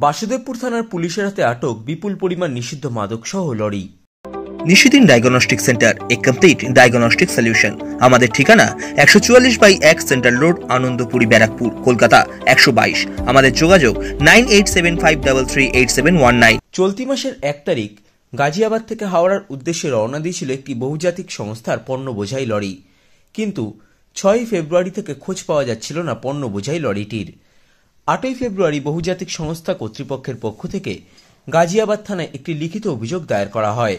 বাসুদেবপুর থানার পুলিশের হাতে আটক বিপুল পরিমাণ নিষিদ্ধ মাদক সহ লরি। নিশিদিন ডায়াগনস্টিক সেন্টার, এ কমপ্লিট ডায়াগনস্টিক সলিউশন। আমাদের ঠিকানা 144/1 সেন্ট্রাল রোড, আনন্দপুরি, ব্যারাকপুর, কলকাতা 122। আমাদের যোগাযোগ 9875338719। চলতি মাসের 1 তারিখ গাজিয়াবাদ থেকে হাওড়ার উদ্দেশ্যে রওনা দিয়েছিল একটি বহুজাতিক সংস্থার পণ্য বোঝাই লরি, কিন্তু 6 ফেব্রুয়ারি থেকে খোঁজ পাওয়া যাচ্ছিল না পণ্য বোঝাই লরিটির। 8 ফেব্রুয়ারি বহুজাতিক সংস্থা কর্তৃপক্ষের পক্ষ থেকে গাজিয়াবাদ থানায় একটি লিখিত অভিযোগ দায়ের করা হয়।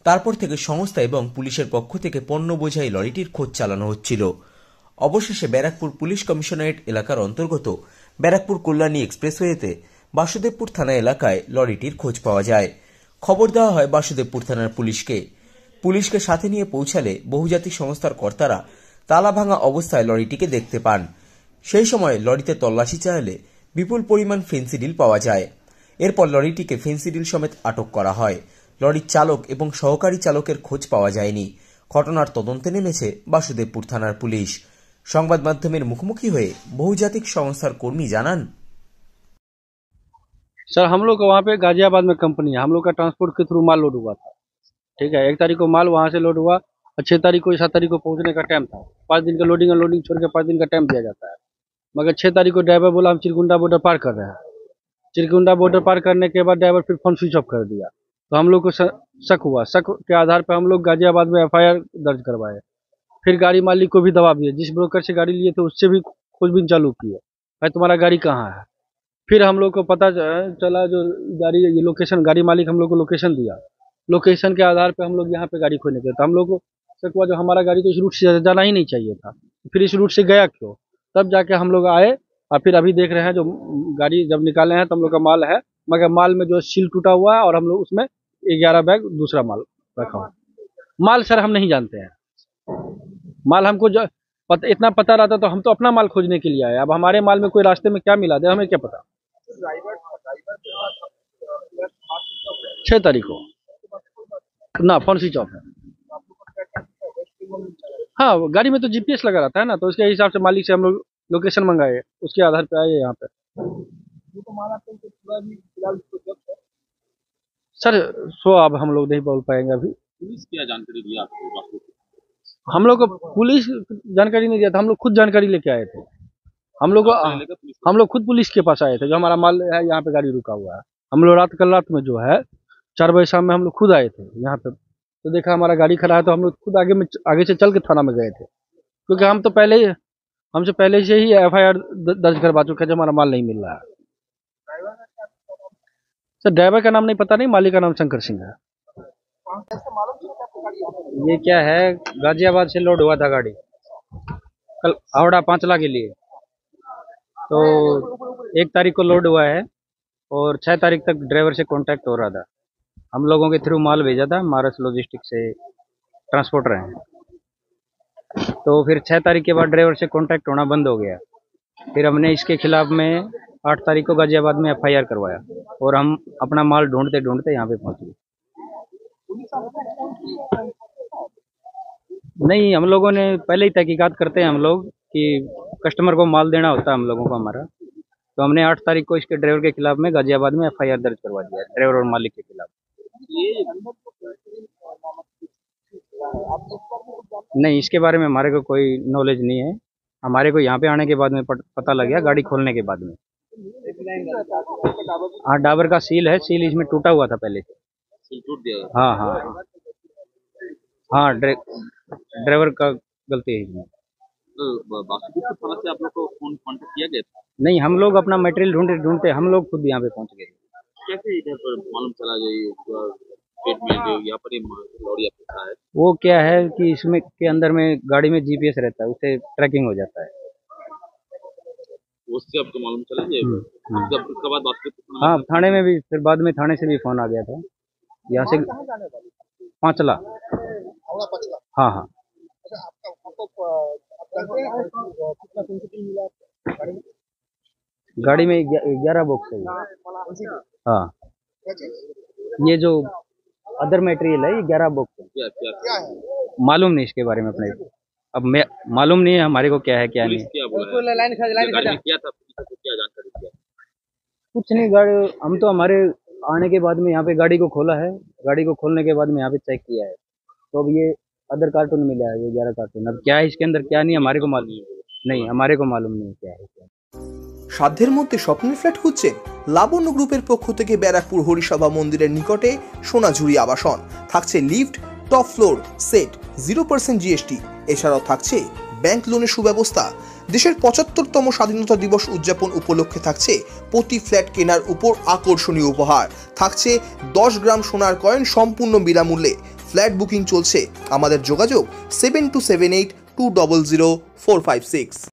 তারপর থেকে সংস্থা এবং পুলিশের পক্ষ থেকে পণ্য বোঝাই লরিটির খোঁজ চালানো হচ্ছিল। অবশেষে ব্যারাকপুর পুলিশ কমিশনারেট এলাকার অন্তর্গত ব্যারাকপুর কল্যাণী এক্সপ্রেসওয়েতে বাসুদেবপুর থানা এলাকায় লরিটির খোঁজ পাওয়া যায়। খবর দেওয়া হয় বাসুদেবপুর থানার পুলিশকে সাথে নিয়ে পৌঁছালে বহুজাতিক সংস্থার কর্তারা তালা ভাঙা অবস্থায় লরিটিকে দেখতে পান। সেই সময় লরিতে তল্লাশি চালালে বিপুল পরিমাণ ফেন্সিডিল পাওয়া যায়। এরপর লরিটিকে ফেন্সিডিল সমেত আটক করা হয়। লরির চালক এবং সহকারী চালকের খোঁজ পাওয়া যায়নি। ঘটনার তদন্তে নেমেছে বাসুদেবপুর থানার পুলিশ। সংবাদ মাধ্যমের মুখোমুখি হয়ে বহুজাতিক সংস্থার কর্মী জানান, सर हम लोग का वहाँ पे गाजियाबाद में कंपनी है, हम लोग का ट्रांसपोर्ट के थ्रू माल लोड हुआ था। ठीक है, 1 तारीख को माल वहाँ से लोड हुआ और 6 तारीख को 7 तारीख को पहुँचने का टाइम था। 5 दिन का लोडिंग अनलोडिंग छोड़ के 5 दिन का टाइम दिया जाता है। मगर 6 तारीख को ड्राइवर बोला हम चिरकुंडा बॉर्डर पार कर रहे हैं। चिरकुंडा बॉर्डर पार करने के बाद ड्राइवर फिर फोन स्विच ऑफ कर दिया। तो हम लोग को शक हुआ, शक के आधार पर हम लोग गाजियाबाद में FIR दर्ज करवाए। फिर गाड़ी मालिक को भी दबा दिए, जिस ब्रोकर से गाड़ी लिए थे उससे भी खोजबीन चालू किए, भाई तुम्हारा गाड़ी कहाँ है। फिर हम लोग को पता चला जो गाड़ी ये लोकेशन, गाड़ी मालिक हम लोग को लोकेशन दिया। लोकेशन के आधार पे हम लोग यहाँ पे गाड़ी खोलने गए। तो हम लोग को शक हुआ जो हमारा गाड़ी तो इस रूट से जाना ही नहीं चाहिए था, फिर इस रूट से गया क्यों। तब जाके हम लोग आए और फिर अभी देख रहे हैं जो गाड़ी जब निकाले हैं तो हम लोग का माल है, मगर माल में जो सील टूटा हुआ है और हम लोग उसमें 11 बैग दूसरा माल रखा हुआ। माल सर हम नहीं जानते हैं, माल हमको जो इतना पता रहता तो हम तो अपना माल खोजने के लिए आए। अब हमारे माल में कोई रास्ते में क्या मिला दे हमें क्या पता। 6 तारीख को ना फोन स्विच ऑफ है। हाँ, गाड़ी में तो GPS लगा रहता है ना, तो उसके हिसाब से मालिक से हम लोग लोकेशन मंगाए, उसके आधार पे आए यहाँ पे। सर सो अब हम लोग नहीं बोल पाएंगे अभी। पुलिस क्या जानकारी दिया आपको? हम लोग को पुलिस जानकारी नहीं दिया था, हम लोग खुद जानकारी लेके आए थे। हम लोग खुद पुलिस के पास आए थे, जो हमारा माल है यहाँ पे गाड़ी रुका हुआ है। हम लोग कल रात में जो है 4 बजे शाम में हम लोग खुद आए थे यहाँ पे, तो देखा हमारा गाड़ी खड़ा है तो हम लोग खुद आगे से चल के थाना में गए थे, क्योंकि हमसे पहले से ही FIR दर्ज करवा चुके हैं, जो हमारा माल नहीं मिल रहा है। सर ड्राइवर का नाम नहीं पता, नहीं, मालिक का नाम शंकर सिंह है। ये क्या है, गाजियाबाद से लोड हुआ था गाड़ी कल हावड़ा 5 के लिए, तो 1 तारीख को लोड हुआ है और 6 तारीख तक ड्राइवर से कांटेक्ट हो रहा था। हम लोगों के थ्रू माल भेजा था, मारस लॉजिस्टिक से ट्रांसपोर्टर हैं। तो फिर 6 तारीख के बाद ड्राइवर से कांटेक्ट होना बंद हो गया। फिर हमने इसके खिलाफ में 8 तारीख को गाजियाबाद में FIR करवाया और हम अपना माल ढूंढते ढूंढते यहाँ पे पहुँच गए। नहीं, हम लोगों ने पहले ही तहकीकात करते हैं हम लोग कि कस्टमर को माल देना होता है हम लोगों को हमारा, तो हमने 8 तारीख को इसके ड्राइवर के खिलाफ में गाजियाबाद में FIR दर्ज करवा दिया, ड्राइवर और मालिक के खिलाफ। नहीं, इसके बारे में हमारे को कोई नॉलेज नहीं है, हमारे को यहाँ पे आने के बाद में पता लग गया, गाड़ी खोलने के बाद में। हाँ, डाबर का सील है, सील इसमें टूटा हुआ था पहले से। सील टूट गया? हाँ हाँ हाँ, ड्राइवर का गलती है इसमें। तो बासुदेवपुर थाना से आप लोग को फोन कांटेक्ट किया गया था? नहीं, हम लोग अपना मटेरियल ढूंढते हम लोग खुद यहाँ पे पहुँच गए। कैसे इधर पर मालूम चला जो पेट में जो यहाँ पर लॉरी आपका है? वो क्या है कि इसमें के अंदर में गाड़ी में GPS रहता है, उससे ट्रैकिंग हो जाता है, उससे आपको मालूम चला ये? उसके बाद बासुदेवपुर हाँ, थाने में भी, फिर बाद में थाने से भी फोन आ गया था यहाँ से 5 हाँ हाँ। गाड़ी में 11 बॉक्स है। हाँ, ये जो अदर मटेरियल है ये 11 बॉक्स है। क्या है? मालूम नहीं इसके बारे में अपने, अब मैं मालूम नहीं है हमारे को क्या है क्या नहीं। क्या बोला? क्या जानकारी दिया? कुछ नहीं, गाड़ी हम तो हमारे आने के बाद में यहाँ पे गाड़ी को खोला है, गाड़ी को खोलने के बाद में यहाँ पे चेक किया है, तो अब ये अदर कार्टून मिला है, ये 11 कार्टून। अब क्या है इसके अंदर क्या नहीं हमारे को मालूम नहीं, हमारे को मालूम नहीं क्या है क्या। সাধ্যের মধ্যে স্বপ্নের ফ্ল্যাট খুঁজছেন? লাবণ্য গ্রুপের পক্ষ থেকে ব্যারাকপুর হরিসভা মন্দিরের নিকটে সোনাঝুরি আবাসন। থাকছে lift, top floor, set, 0% GST. এছাড়াও থাকছে ব্যাংক লোনের সুব্যবস্থা। দেশের ৭৫তম স্বাধীনতা দিবস উদযাপন উপলক্ষে থাকছে প্রতি ফ্ল্যাট কেনার উপর আকর্ষণীয় উপহার। থাকছে 10 গ্রাম সোনার কয়েন সম্পূর্ণ বিনামূল্যে। ফ্ল্যাট বুকিং চলছে। আমাদের যোগাযোগ 7278 200 456।